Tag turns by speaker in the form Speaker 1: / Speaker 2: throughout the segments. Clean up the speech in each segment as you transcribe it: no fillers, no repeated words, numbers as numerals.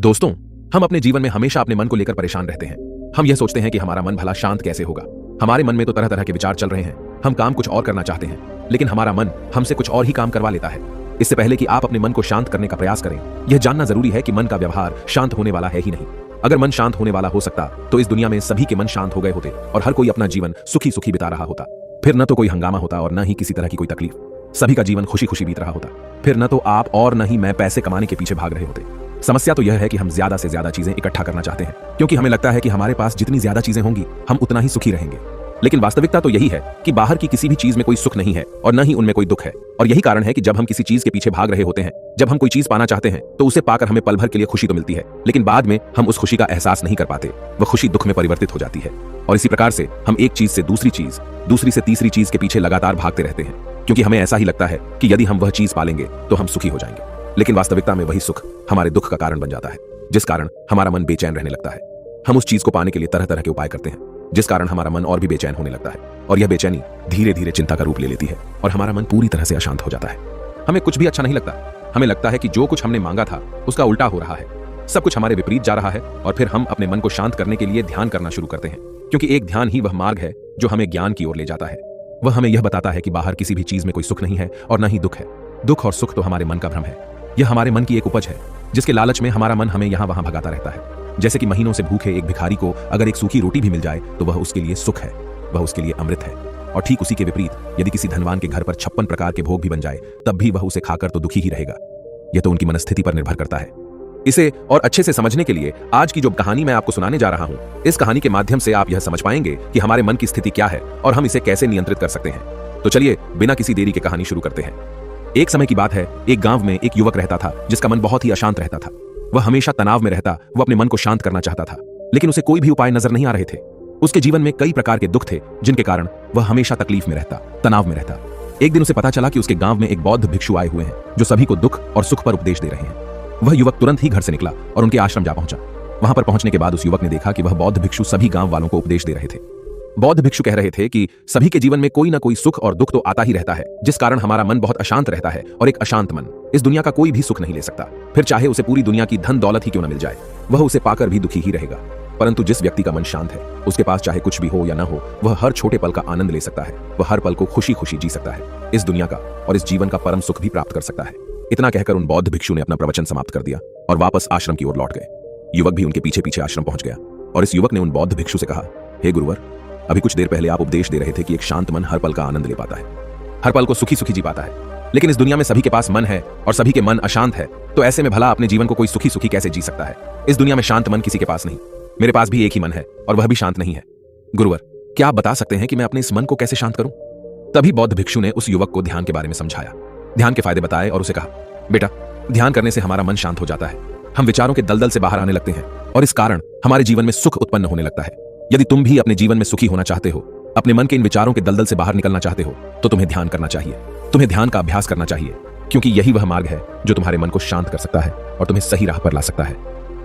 Speaker 1: दोस्तों, हम अपने जीवन में हमेशा अपने मन को लेकर परेशान रहते हैं। हम यह सोचते हैं कि हमारा मन भला शांत कैसे होगा। हमारे मन में तो तरह तरह के विचार चल रहे हैं। हम काम कुछ और करना चाहते हैं, लेकिन हमारा मन हमसे कुछ और ही काम करवा लेता है। इससे पहले कि आप अपने मन को शांत करने का प्रयास करें, यह जानना जरूरी है कि मन का व्यवहार शांत होने वाला है ही नहीं। अगर मन शांत होने वाला हो सकता तो इस दुनिया में सभी के मन शांत हो गए होते और हर कोई अपना जीवन सुखी सुखी बिता रहा होता। फिर न तो कोई हंगामा होता और न ही किसी तरह की कोई तकलीफ। सभी का जीवन खुशी खुशी बीत रहा होता। फिर न तो आप और न ही मैं पैसे कमाने के पीछे भाग रहे होते। समस्या तो यह है कि हम ज्यादा से ज्यादा चीजें इकट्ठा करना चाहते हैं, क्योंकि हमें लगता है कि हमारे पास जितनी ज्यादा चीजें होंगी हम उतना ही सुखी रहेंगे। लेकिन वास्तविकता तो यही है कि बाहर की किसी भी चीज में कोई सुख नहीं है और न ही उनमें कोई दुख है। और यही कारण है कि जब हम किसी चीज के पीछे भाग रहे होते हैं, जब हम कोई चीज पाना चाहते हैं, तो उसे पाकर हमें पल भर के लिए खुशी तो मिलती है, लेकिन बाद में हम उस खुशी का एहसास नहीं कर पाते। वह खुशी दुख में परिवर्तित हो जाती है। और इसी प्रकार से हम एक चीज से दूसरी चीज, दूसरी से तीसरी चीज के पीछे लगातार भागते रहते हैं, क्योंकि हमें ऐसा ही लगता है कि यदि हम वह चीज पालेंगे तो हम सुखी हो जाएंगे। लेकिन वास्तविकता में वही सुख हमारे दुख का कारण बन जाता है, जिस कारण हमारा मन बेचैन रहने लगता है। हम उस चीज को पाने के लिए तरह तरह के उपाय करते हैं, जिस कारण हमारा मन और भी बेचैन होने लगता है। और यह बेचैनी धीरे धीरे चिंता का रूप ले लेती है और हमारा मन पूरी तरह से अशांत हो जाता है। हमें कुछ भी अच्छा नहीं लगता। हमें लगता है कि जो कुछ हमने मांगा था उसका उल्टा हो रहा है। सब कुछ हमारे विपरीत जा रहा है। और फिर हम अपने मन को शांत करने के लिए ध्यान करना शुरू करते हैं, क्योंकि एक ध्यान ही वह मार्ग है जो हमें ज्ञान की ओर ले जाता है। वह हमें यह बताता है कि बाहर किसी भी चीज में कोई सुख नहीं है और न ही दुख है। दुख और सुख तो हमारे मन का भ्रम है। यह हमारे मन की एक उपज है, जिसके लालच में हमारा मन हमें यहां वहां भगाता रहता है। जैसे कि महीनों से भूखे एक भिखारी को अगर एक सूखी रोटी भी मिल जाए तो वह उसके लिए सुख है, वह उसके लिए अमृत है। और ठीक उसी के विपरीत यदि किसी धनवान के घर पर 56 प्रकार के भोग भी बन जाए, तब भी वह उसे खाकर तो दुखी ही रहेगा। यह तो उनकी मनस्थिति पर निर्भर करता है। इसे और अच्छे से समझने के लिए आज की जो कहानी मैं आपको सुनाने जा रहा हूं, इस कहानी के माध्यम से आप यह समझ पाएंगे कि हमारे मन की स्थिति क्या है और हम इसे कैसे नियंत्रित कर सकते हैं। तो चलिए बिना किसी देरी के कहानी शुरू करते हैं। एक समय की बात है, एक गांव में एक युवक रहता था जिसका मन बहुत ही अशांत रहता था। वह हमेशा तनाव में रहता। वह अपने मन को शांत करना चाहता था, लेकिन उसे कोई भी उपाय नजर नहीं आ रहे थे। उसके जीवन में कई प्रकार के दुख थे, जिनके कारण वह हमेशा तकलीफ में रहता, तनाव में रहता। एक दिन उसे पता चला कि उसके गांव में एक बौद्ध भिक्षु आए हुए हैं, जो सभी को दुख और सुख पर उपदेश दे रहे हैं। वह युवक तुरंत ही घर से निकला और उनके आश्रम जा पहुंचा। वहां पर पहुंचने के बाद उस युवक ने देखा कि वह बौद्ध भिक्षु सभी गांव वालों को उपदेश दे रहे थे। बौद्ध भिक्षु कह रहे थे कि सभी के जीवन में कोई ना कोई सुख और दुख तो आता ही रहता है, जिस कारण हमारा मन बहुत अशांत रहता है। और एक अशांत मन इस दुनिया का कोई भी सुख नहीं ले सकता। फिर चाहे उसे पूरी दुनिया की धन दौलत ही क्यों न मिल जाए, वह उसे पाकर भी दुखी ही रहेगा। परंतु जिस व्यक्ति का मन शांत है, उसके पास चाहे कुछ भी हो या न हो, वह हर छोटे पल का आनंद ले सकता है। वह हर पल को खुशी खुशी जी सकता है। इस दुनिया का और इस जीवन का परम सुख भी प्राप्त कर सकता है। इतना कहकर उन बौद्ध भिक्षु ने अपना प्रवचन समाप्त कर दिया और वापस आश्रम की ओर लौट गए। युवक भी उनके पीछे पीछे आश्रम पहुंच गया और इस युवक ने उन बौद्ध भिक्षु से कहा, हे गुरुवर, अभी कुछ देर पहले आप उपदेश दे रहे थे कि एक शांत मन हर पल का आनंद ले पाता है, हर पल को सुखी सुखी जी पाता है। लेकिन इस दुनिया में सभी के पास मन है और सभी के मन अशांत है, तो ऐसे में भला अपने जीवन को कोई सुखी सुखी कैसे जी सकता है? इस दुनिया में शांत मन किसी के पास नहीं। मेरे पास भी एक ही मन है और वह भी शांत नहीं है। गुरुवर, क्या आप बता सकते हैं कि मैं अपने इस मन को कैसे शांत करूं? तभी बौद्ध भिक्षु ने उस युवक को ध्यान के बारे में समझाया, ध्यान के फायदे बताए और उसे कहा, बेटा, ध्यान करने से हमारा मन शांत हो जाता है। हम विचारों के दलदल से बाहर आने लगते हैं और इस कारण हमारे जीवन में सुख उत्पन्न होने लगता है। यदि तुम भी अपने जीवन में सुखी होना चाहते हो, अपने मन के इन विचारों के दलदल से बाहर निकलना चाहते हो, तो तुम्हें ध्यान करना चाहिए। तुम्हें ध्यान का अभ्यास करना चाहिए, क्योंकि यही वह मार्ग है जो तुम्हारे मन को शांत कर सकता है और तुम्हें सही राह पर ला सकता है।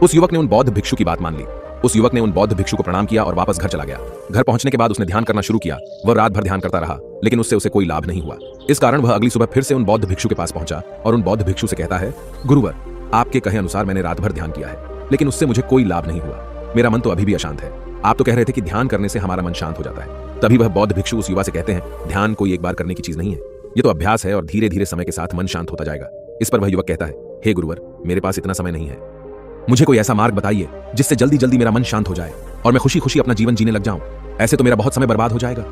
Speaker 1: उस युवक ने उन बौद्ध भिक्षु की बात मान ली। उस युवक ने उन बौद्ध भिक्षु को प्रणाम किया और वापस घर चला गया। घर पहुंचने के बाद उसने ध्यान करना शुरू किया। वह रात भर ध्यान करता रहा, लेकिन उससे उसे कोई लाभ नहीं हुआ। इस कारण वह अगली सुबह फिर से उन बौद्ध भिक्षु के पास पहुंचा और उन बौद्ध भिक्षु से कहता है, गुरुवर, आपके कहे अनुसार मैंने रात भर ध्यान किया है, लेकिन उससे मुझे कोई लाभ नहीं हुआ। मेरा मन तो अभी भी अशांत है। आप तो कह रहे थे कि ध्यान करने से हमारा मन शांत हो जाता है। तभी वह बौद्ध भिक्षु उस युवा से कहते हैं, ध्यान कोई एक बार करने की चीज नहीं है, ये तो अभ्यास है और धीरे धीरे समय के साथ मन शांत होता जाएगा। इस पर वह युवक कहता है, हे गुरुवर, मेरे पास इतना समय नहीं है। मुझे कोई ऐसा मार्ग बताइए जिससे जल्दी जल्दी मेरा मन शांत हो जाए और मैं खुशी खुशी अपना जीवन जीने लग जाऊं। ऐसे तो मेरा बहुत समय बर्बाद हो जाएगा।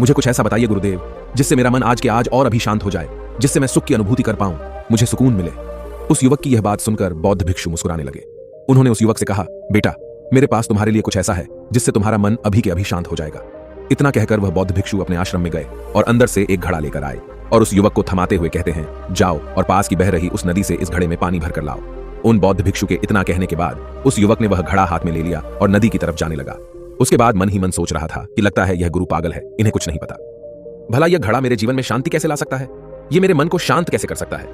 Speaker 1: मुझे कुछ ऐसा बताइए गुरुदेव, जिससे मेरा मन आज के आज और अभी शांत हो जाए, जिससे मैं सुख की अनुभूति कर पाऊं, मुझे सुकून मिले। उस युवक की यह बात सुनकर बौद्ध भिक्षु मुस्कुराने लगे। उन्होंने उस युवक से कहा, बेटा, मेरे पास तुम्हारे लिए कुछ ऐसा है जिससे तुम्हारा मन अभी के अभी शांत हो जाएगा। इतना कहकर वह बौद्ध भिक्षु अपने आश्रम में गए और अंदर से एक घड़ा लेकर आए और उस युवक को थमाते हुए कहते हैं, जाओ और पास की बह रही उस नदी से इस घड़े में पानी भर कर लाओ। उन बौद्ध भिक्षु के इतना कहने के बाद उस युवक ने वह घड़ा हाथ में ले लिया और नदी की तरफ जाने लगा। उसके बाद मन ही मन सोच रहा था कि लगता है यह गुरु पागल है, इन्हें कुछ नहीं पता। भला यह घड़ा मेरे जीवन में शांति कैसे ला सकता है? ये मेरे मन को शांत कैसे कर सकता है?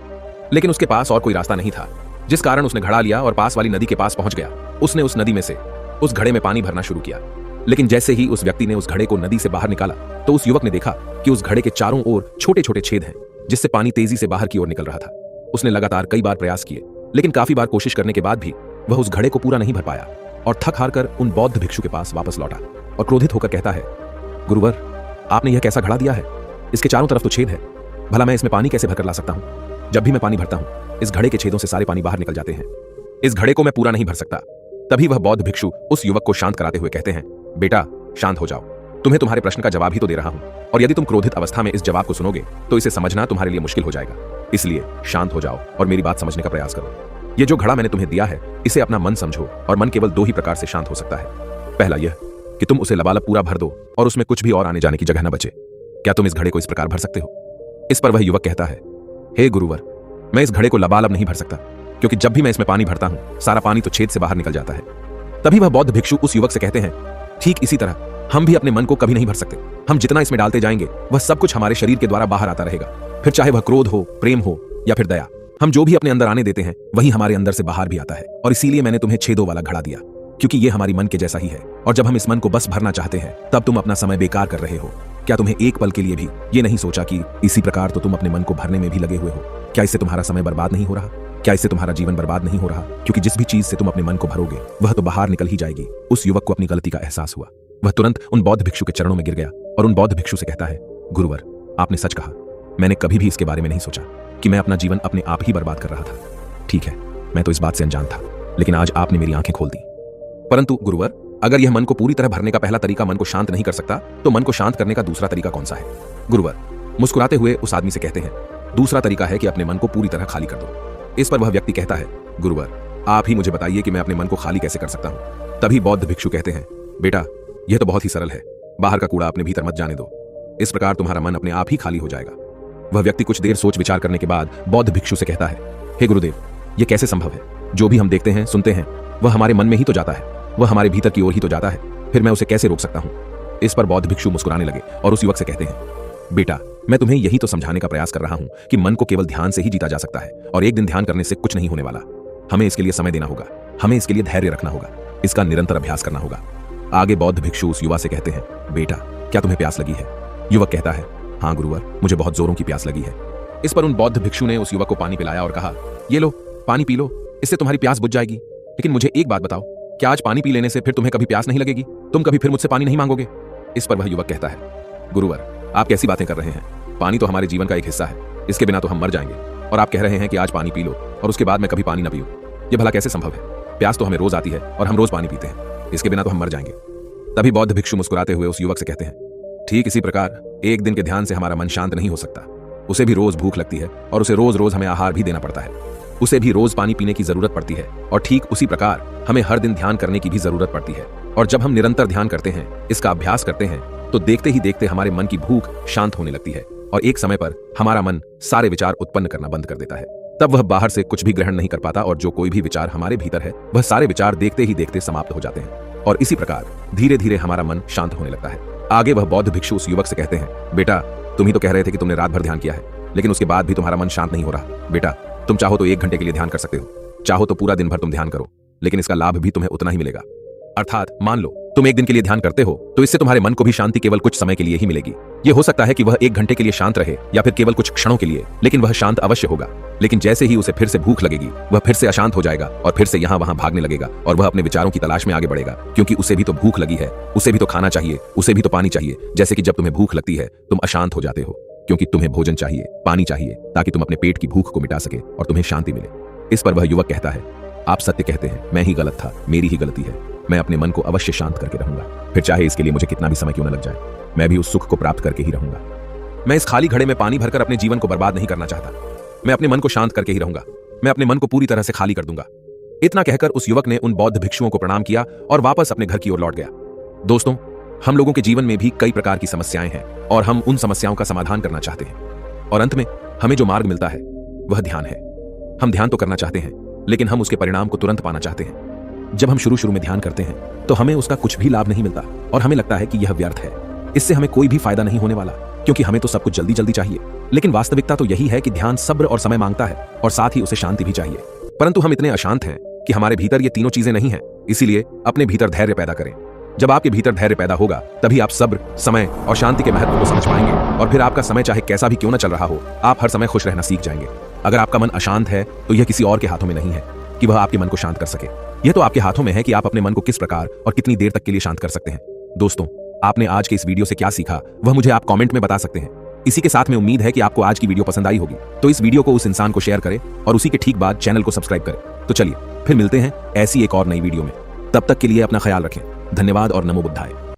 Speaker 1: लेकिन उसके पास और कोई रास्ता नहीं था, जिस कारण उसने घड़ा लिया और पास वाली नदी के पास पहुंच गया। उसने उस नदी में से उस घड़े में पानी भरना शुरू किया। लेकिन जैसे ही उस व्यक्ति ने उस घड़े को नदी से बाहर निकाला, तो उस युवक ने देखा कि उस घड़े के चारों ओर छोटे छोटे छेद हैं, जिससे पानी तेजी से बाहर की ओर निकल रहा था। उसने लगातार कई बार प्रयास किए, लेकिन काफी बार कोशिश करने के बाद भी वह उस घड़े को पूरा नहीं भर पाया और थक हार कर उन बौद्ध भिक्षु के पास वापस लौटा और क्रोधित होकर कहता है, गुरुवर, आपने यह कैसा घड़ा दिया है? इसके चारों तरफ तो छेद है, भला मैं इसमें पानी कैसे भरकर ला सकता हूं? जब भी मैं पानी भरता हूं, इस घड़े के छेदों से सारे पानी बाहर निकल जाते हैं। इस घड़े को मैं पूरा नहीं भर सकता। तभी वह बौद्ध भिक्षु उस युवक को शांत कराते हुए कहते हैं, बेटा, शांत हो जाओ। तुम्हें तुम्हारे प्रश्न का जवाब ही तो दे रहा हूं, और यदि तुम क्रोधित अवस्था में इस जवाब को सुनोगे तो इसे समझना तुम्हारे लिए मुश्किल हो जाएगा। इसलिए शांत हो जाओ और मेरी बात समझने का प्रयास करो। ये जो घड़ा मैंने तुम्हें दिया है, इसे अपना मन समझो, और मन केवल दो ही प्रकार से शांत हो सकता है। पहला यह कि तुम उसे लबालब पूरा भर दो और उसमें कुछ भी और आने जाने की जगह न बचे। क्या तुम इस घड़े को इस प्रकार भर सकते हो? इस पर वह युवक कहता है, हे गुरुवर, मैं इस घड़े को लबालब नहीं भर सकता, क्योंकि जब भी मैं इसमें पानी भरता हूं, सारा पानी तो छेद से बाहर निकल जाता है। तभी वह बौद्ध भिक्षु उस युवक से कहते हैं, ठीक इसी तरह हम भी अपने मन को कभी नहीं भर सकते। हम जितना इसमें डालते जाएंगे, वह सब कुछ हमारे शरीर के द्वारा बाहर आता रहेगा। फिर चाहे वह क्रोध हो, प्रेम हो या फिर दया, हम जो भी अपने अंदर आने देते हैं, वही हमारे अंदर से बाहर भी आता है। और इसीलिए मैंने तुम्हें छेदों वाला घड़ा दिया, क्योंकि ये हमारी मन के जैसा ही है। और जब हम इस मन को बस भरना चाहते हैं, तब तुम अपना समय बेकार कर रहे हो। क्या तुम्हें एक पल के लिए भी ये नहीं सोचा कि इसी प्रकार तो तुम अपने मन को भरने में भी लगे हुए हो? क्या इससे तुम्हारा समय बर्बाद नहीं हो रहा? क्या इससे तुम्हारा जीवन बर्बाद नहीं हो रहा? क्योंकि जिस भी चीज से तुम अपने मन को भरोगे, वह तो बाहर निकल ही जाएगी। उस युवक को अपनी गलती का एहसास हुआ। वह तुरंत उन बौद्ध भिक्षु के चरणों में गिर गया और उन बौद्ध भिक्षु से कहता है, गुरुवर, आपने सच कहा। मैंने कभी भी इसके बारे में नहीं सोचा कि मैं अपना जीवन अपने आप ही बर्बाद कर रहा था। ठीक है, मैं तो इस बात से अनजान था, लेकिन आज आपने मेरी आंखें खोल दी। परंतु गुरुवर, अगर यह मन को पूरी तरह भरने का पहला तरीका मन को शांत नहीं कर सकता, तो मन को शांत करने का दूसरा तरीका कौन सा है? गुरुवर मुस्कुराते हुए उस आदमी से कहते हैं, दूसरा तरीका है कि अपने मन को पूरी तरह खाली कर दो। इस पर वह व्यक्ति कहता है, गुरुवर, आप ही मुझे बताइए कि मैं अपने मन को खाली कैसे कर सकता हूं। तभी बौद्ध भिक्षु कहते हैं, बेटा, यह तो बहुत ही सरल है। बाहर का कूड़ा अपने भीतर मत जाने दो। इस प्रकार तुम्हारा मन अपने आप ही खाली हो जाएगा। वह व्यक्ति कुछ देर सोच विचार करने के बाद बौद्ध भिक्षु से कहता है, हे गुरुदेव, यह कैसे संभव है? जो भी हम देखते हैं, सुनते हैं, वह हमारे मन में ही तो जाता है, वह हमारे भीतर की ओर ही तो जाता है। फिर मैं उसे कैसे रोक सकता हूं? इस पर बौद्ध भिक्षु मुस्कुराने लगे और उस युवक से कहते हैं, बेटा, मैं तुम्हें यही तो समझाने का प्रयास कर रहा हूं कि मन को केवल ध्यान से ही जीता जा सकता है, और एक दिन ध्यान करने से कुछ नहीं होने वाला। हमें इसके लिए समय देना होगा, हमें इसके लिए धैर्य रखना होगा, इसका निरंतर अभ्यास करना होगा। आगे बौद्ध भिक्षु उस युवा से कहते हैं, बेटा, क्या तुम्हें प्यास लगी है? युवक कहता है, हाँ गुरुवर, मुझे बहुत जोरों की प्यास लगी है। इस पर उन बौद्ध भिक्षु ने उस युवक को पानी पिलाया और कहा, ये लो, पानी पी लो, इससे तुम्हारी प्यास बुझ जाएगी। लेकिन मुझे एक बात बताओ, क्या आज पानी पी लेने से फिर तुम्हें कभी प्यास नहीं लगेगी? तुम कभी फिर मुझसे पानी नहीं मांगोगे? इस पर वह युवक कहता है, गुरुवर, आप कैसी बातें कर रहे हैं? पानी तो हमारे जीवन का एक हिस्सा है, इसके बिना तो हम मर जाएंगे। और आप कह रहे हैं कि आज पानी पी लो और उसके बाद मैं कभी पानी ना पीऊं। यह भला कैसे संभव है? प्यास तो हमें रोज आती है और हम रोज पानी पीते हैं, इसके बिना तो हम मर जाएंगे। तभी बौद्ध भिक्षु मुस्कुराते हुए उस युवक से कहते हैं, ठीक इसी प्रकार एक दिन के ध्यान से हमारा मन शांत नहीं हो सकता। उसे भी रोज भूख लगती है और उसे रोज रोज हमें आहार भी देना पड़ता है। उसे भी रोज पानी पीने की जरूरत पड़ती है, और ठीक उसी प्रकार हमें हर दिन ध्यान करने की भी जरूरत पड़ती है। और जब हम निरंतर ध्यान करते हैं, इसका अभ्यास करते हैं, तो देखते ही देखते हमारे मन की भूख शांत होने लगती है, और एक समय पर हमारा मन सारे विचार उत्पन्न करना बंद कर देता है। तब वह बाहर से कुछ भी ग्रहण नहीं कर पाता, और जो कोई भी विचार हमारे भीतर है, वह सारे विचार देखते ही देखते समाप्त हो जाते हैं। और इसी प्रकार धीरे धीरे हमारा मन शांत होने लगता है। आगे वह बौद्ध भिक्षु उस युवक से कहते हैं, बेटा, तुम ही तो कह रहे थे कि तुमने रात भर ध्यान किया है, लेकिन उसके बाद भी तुम्हारा मन शांत नहीं हो रहा। बेटा, तुम चाहो तो 1 घंटे के लिए ध्यान कर सकते हो, चाहो तो पूरा दिन भर तुम ध्यान करो, लेकिन इसका लाभ भी तुम्हें उतना ही मिलेगा। अर्थात मान लो तुम 1 दिन के लिए ध्यान करते हो, तो इससे तुम्हारे मन को भी शांति केवल कुछ समय के लिए ही मिलेगी। यह हो सकता है कि वह 1 घंटे के लिए शांत रहे, या फिर केवल कुछ क्षणों के लिए, लेकिन वह शांत अवश्य होगा। लेकिन जैसे ही उसे फिर से भूख लगेगी, वह फिर से अशांत हो जाएगा और फिर से यहाँ वहां भागने लगेगा, और वह अपने विचारों की तलाश में आगे बढ़ेगा, क्योंकि उसे भी तो भूख लगी है, उसे भी तो खाना चाहिए, उसे भी तो पानी चाहिए। जैसे कि जब तुम्हें भूख लगती है, तुम अशांत हो जाते हो, क्योंकि तुम्हें भोजन चाहिए, पानी चाहिए, ताकि तुम अपने पेट की भूख को मिटा सके और तुम्हें शांति मिले। इस पर वह युवक कहता है, आप सत्य कहते हैं, मैं ही गलत था, मेरी ही गलती है। मैं अपने मन को अवश्य शांत करके रहूंगा, फिर चाहे इसके लिए मुझे कितना भी समय क्यों न लग जाए, मैं भी उस सुख को प्राप्त करके ही रहूंगा। मैं इस खाली घड़े में पानी भरकर अपने जीवन को बर्बाद नहीं करना चाहता। मैं अपने मन को शांत करके ही रहूंगा, मैं अपने मन को पूरी तरह से खाली कर दूंगा। इतना कहकर उस युवक ने उन बौद्ध भिक्षुओं को प्रणाम किया और वापस अपने घर की ओर लौट गया। दोस्तों, हम लोगों के जीवन में भी कई प्रकार की समस्याएं हैं, और हम उन समस्याओं का समाधान करना चाहते हैं, और अंत में हमें जो मार्ग मिलता है वह ध्यान है। हम ध्यान तो करना चाहते हैं, लेकिन हम उसके परिणाम को तुरंत पाना चाहते हैं। जब हम शुरू में ध्यान करते हैं, तो हमें उसका कुछ भी लाभ नहीं मिलता, और हमें लगता है कि यह व्यर्थ है, इससे हमें कोई भी फायदा नहीं होने वाला, क्योंकि हमें तो सब कुछ जल्दी जल्दी चाहिए। लेकिन वास्तविकता तो यही है कि ध्यान सब्र और समय मांगता है, और साथ ही उसे शांति भी चाहिए। परंतु हम इतने अशांत हैं कि हमारे भीतर ये तीनों चीजें नहीं हैं। इसीलिए अपने भीतर धैर्य पैदा करें। जब आपके भीतर धैर्य पैदा होगा, तभी आप सब्र, समय और शांति के महत्व को समझ पाएंगे, और फिर आपका समय चाहे कैसा भी क्यों न चल रहा हो, आप हर समय खुश रहना सीख जाएंगे। अगर आपका मन अशांत है, तो यह किसी और के हाथों में नहीं है कि वह आपके मन को शांत कर सके। यह तो आपके हाथों में है कि आप अपने मन को किस प्रकार और कितनी देर तक के लिए शांत कर सकते हैं। दोस्तों, आपने आज के इस वीडियो से क्या सीखा वह मुझे आप कमेंट में बता सकते हैं। इसी के साथ में उम्मीद है कि आपको आज की वीडियो पसंद आई होगी, तो इस वीडियो को उस इंसान को शेयर करें और उसी के ठीक बाद चैनल को सब्सक्राइब करें। तो चलिए फिर मिलते हैं ऐसी एक और नई वीडियो में। तब तक के लिए अपना ख्याल रखें। धन्यवाद और नमो बुद्धाय।